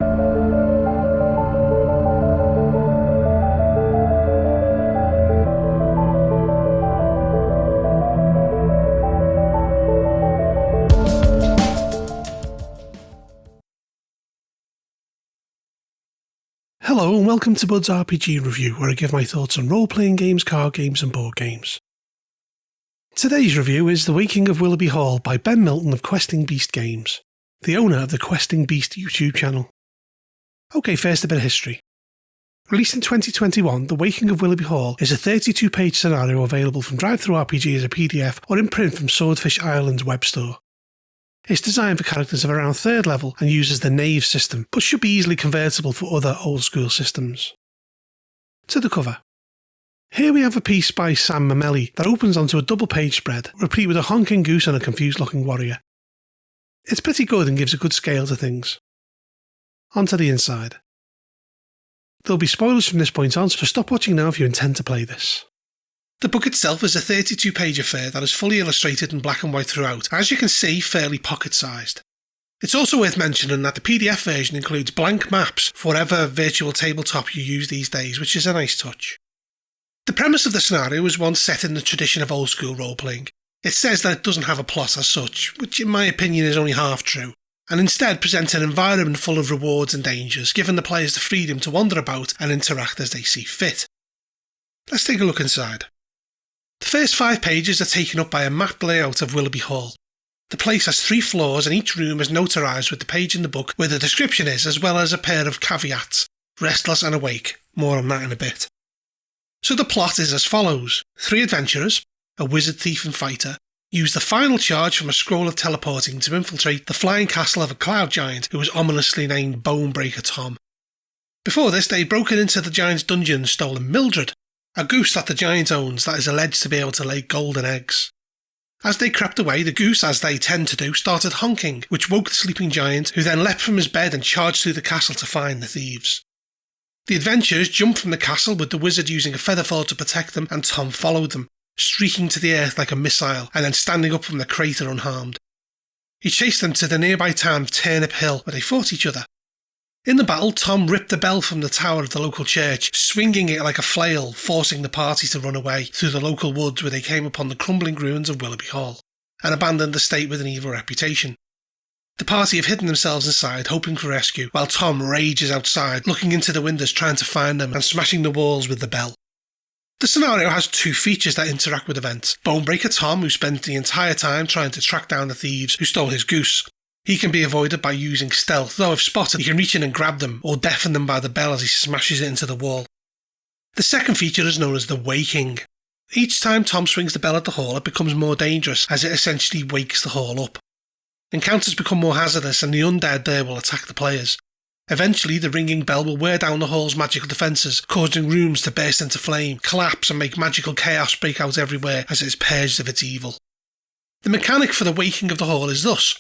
Hello and welcome to Bud's RPG Review, where I give my thoughts on role-playing games, card games and board games. Today's review is The Waking of Willowby Hall by Ben Milton of Questing Beast Games, the owner of the Questing Beast YouTube channel. Okay, first a bit of history. Released in 2021, The Waking of Willowby Hall is a 32-page scenario available from DriveThruRPG as a PDF or in print from Swordfish Island's web store. It's designed for characters of around 3rd level and uses the Knave system, but should be easily convertible for other old-school systems. To the cover. Here we have a piece by Sam Mamelli that opens onto a double-page spread, replete with a honking goose and a confused-looking warrior. It's pretty good and gives a good scale to things. On to the inside. There'll be spoilers from this point on, so stop watching now if you intend to play this. The book itself is a 32-page affair that is fully illustrated in black and white throughout, as you can see, fairly pocket-sized. It's also worth mentioning that the PDF version includes blank maps for whatever virtual tabletop you use these days, which is a nice touch. The premise of the scenario is one set in the tradition of old-school role-playing. It says that it doesn't have a plot as such, which in my opinion is only half true, and instead presents an environment full of rewards and dangers, giving the players the freedom to wander about and interact as they see fit. Let's take a look inside. The first 5 pages are taken up by a mapped layout of Willowby Hall. The place has 3 floors and each room is notarized with the page in the book where the description is, as well as a pair of caveats, restless and awake. More on that in a bit. So the plot is as follows. 3 adventurers, a wizard, thief and fighter, use the final charge from a scroll of teleporting to infiltrate the flying castle of a cloud giant who was ominously named Bonebreaker Tom. Before this, they'd broken into the giant's dungeon and stolen Mildred, a goose that the giant owns that is alleged to be able to lay golden eggs. As they crept away, the goose, as they tend to do, started honking, which woke the sleeping giant, who then leapt from his bed and charged through the castle to find the thieves. The adventurers jumped from the castle with the wizard using a feather fall to protect them, and Tom followed them, streaking to the earth like a missile and then standing up from the crater unharmed. He chased them to the nearby town of Turnip Hill, where they fought each other. In the battle, Tom ripped the bell from the tower of the local church, swinging it like a flail, forcing the party to run away through the local woods where they came upon the crumbling ruins of Willowby Hall, an abandoned estate with an evil reputation. The party have hidden themselves inside, hoping for rescue, while Tom rages outside, looking into the windows trying to find them and smashing the walls with the bell. The scenario has 2 features that interact with events. Bonebreaker Tom, who spends the entire time trying to track down the thieves who stole his goose. He can be avoided by using stealth, though if spotted he can reach in and grab them, or deafen them by the bell as he smashes it into the wall. The second feature is known as the waking. Each time Tom swings the bell at the hall, it becomes more dangerous, as it essentially wakes the hall up. Encounters become more hazardous and the undead there will attack the players. Eventually, the ringing bell will wear down the hall's magical defences, causing rooms to burst into flame, collapse and make magical chaos break out everywhere as it is purged of its evil. The mechanic for the waking of the hall is thus.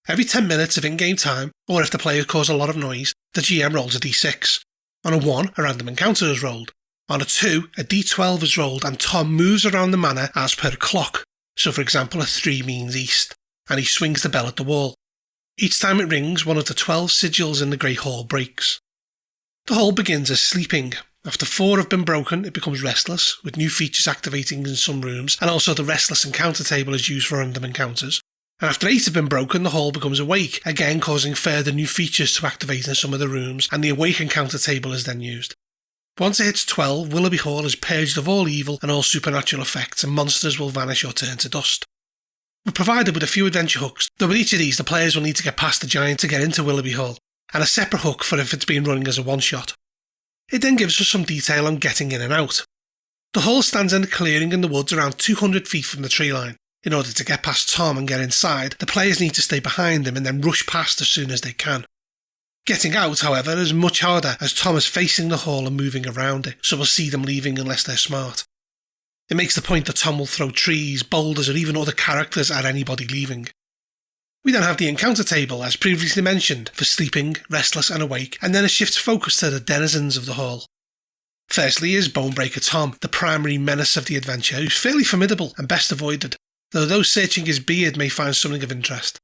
Every 10 minutes of in-game time, or if the players cause a lot of noise, the GM rolls a d6. On a 1, a random encounter is rolled. On a 2, a d12 is rolled and Tom moves around the manor as per clock. So for example, a 3 means east, and he swings the bell at the wall. Each time it rings, one of the 12 sigils in the Great Hall breaks. The hall begins as sleeping. After 4 have been broken, it becomes restless, with new features activating in some rooms, and also the restless encounter table is used for random encounters. And after 8 have been broken, the hall becomes awake, again causing further new features to activate in some of the rooms, and the awake encounter table is then used. Once it hits 12, Willowby Hall is purged of all evil and all supernatural effects, and monsters will vanish or turn to dust. We're provided with a few adventure hooks, though with each of these the players will need to get past the giant to get into Willowby Hall, and a separate hook for if it's been running as a one-shot. It then gives us some detail on getting in and out. The hall stands in a clearing in the woods around 200 feet from the tree line. In order to get past Tom and get inside, the players need to stay behind him and then rush past as soon as they can. Getting out, however, is much harder as Tom is facing the hall and moving around it, so we'll see them leaving unless they're smart. It makes the point that Tom will throw trees, boulders or even other characters at anybody leaving. We then have the encounter table, as previously mentioned, for sleeping, restless and awake, and then it shifts focus to the denizens of the hall. Firstly is Bonebreaker Tom, the primary menace of the adventure, who's fairly formidable and best avoided, though those searching his beard may find something of interest.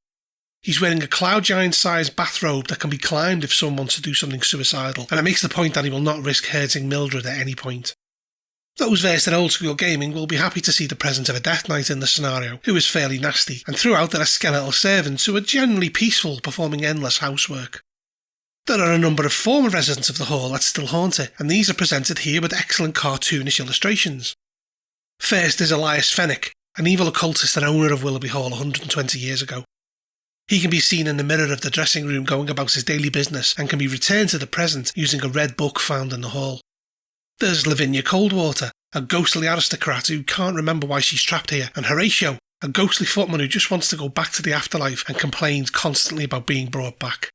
He's wearing a cloud giant-sized bathrobe that can be climbed if someone wants to do something suicidal, and it makes the point that he will not risk hurting Mildred at any point. Those versed in old-school gaming will be happy to see the presence of a Death Knight in the scenario, who is fairly nasty, and throughout there are skeletal servants who are generally peaceful, performing endless housework. There are a number of former residents of the hall that still haunt it, and these are presented here with excellent cartoonish illustrations. First is Elias Fenwick, an evil occultist and owner of Willowby Hall 120 years ago. He can be seen in the mirror of the dressing room going about his daily business and can be returned to the present using a red book found in the hall. There's Lavinia Coldwater, a ghostly aristocrat who can't remember why she's trapped here, and Horatio, a ghostly footman who just wants to go back to the afterlife and complains constantly about being brought back.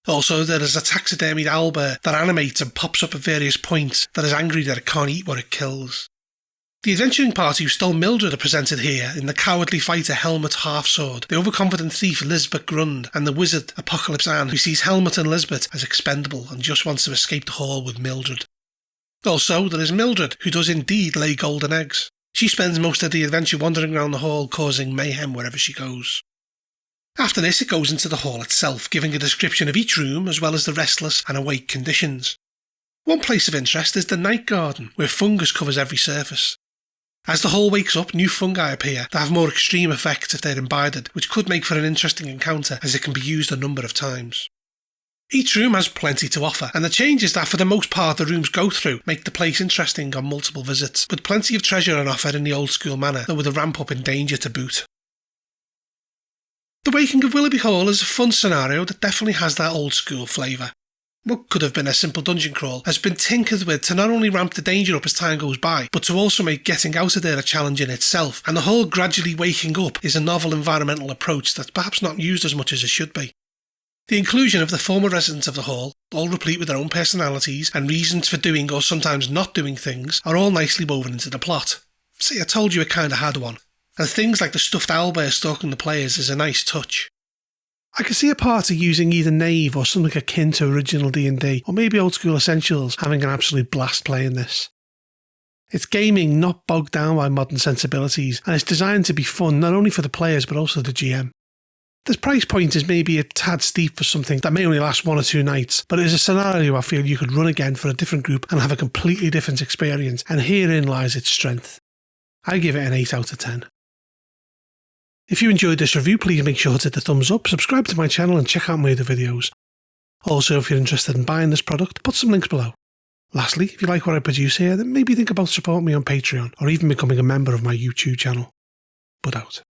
Also, there is a taxidermied owlbear that animates and pops up at various points that is angry that it can't eat what it kills. The adventuring party who stole Mildred are presented here in the cowardly fighter Helmut Halfsword, the overconfident thief Lisbeth Grund, and the wizard Apocalypse Ann, who sees Helmut and Lisbeth as expendable and just wants to escape the hall with Mildred. Also, there is Mildred, who does indeed lay golden eggs. She spends most of the adventure wandering around the hall, causing mayhem wherever she goes. After this, it goes into the hall itself, giving a description of each room as well as the restless and awake conditions. One place of interest is the night garden, where fungus covers every surface. As the hall wakes up, new fungi appear that have more extreme effects if they're imbibed, which could make for an interesting encounter as it can be used a number of times. Each room has plenty to offer, and the changes that for the most part the rooms go through make the place interesting on multiple visits, with plenty of treasure on offer in the old school manner, though with a ramp up in danger to boot. The Waking of Willowby Hall is a fun scenario that definitely has that old school flavour. What could have been a simple dungeon crawl has been tinkered with to not only ramp the danger up as time goes by, but to also make getting out of there a challenge in itself, and the whole gradually waking up is a novel environmental approach that's perhaps not used as much as it should be. The inclusion of the former residents of the hall, all replete with their own personalities and reasons for doing or sometimes not doing things, are all nicely woven into the plot. See, I told you it kinda had one. And things like the stuffed owlbear stalking the players is a nice touch. I could see a party using either Knave or something akin to original D&D, or maybe Old School Essentials having an absolute blast playing this. It's gaming not bogged down by modern sensibilities, and it's designed to be fun not only for the players but also the GM. This price point is maybe a tad steep for something that may only last 1 or 2 nights, but it is a scenario I feel you could run again for a different group and have a completely different experience, and herein lies its strength. I give it an 8 out of 10. If you enjoyed this review, please make sure to hit the thumbs up, subscribe to my channel and check out my other videos. Also, if you're interested in buying this product, put some links below. Lastly, if you like what I produce here, then maybe think about supporting me on Patreon or even becoming a member of my YouTube channel. Bud out.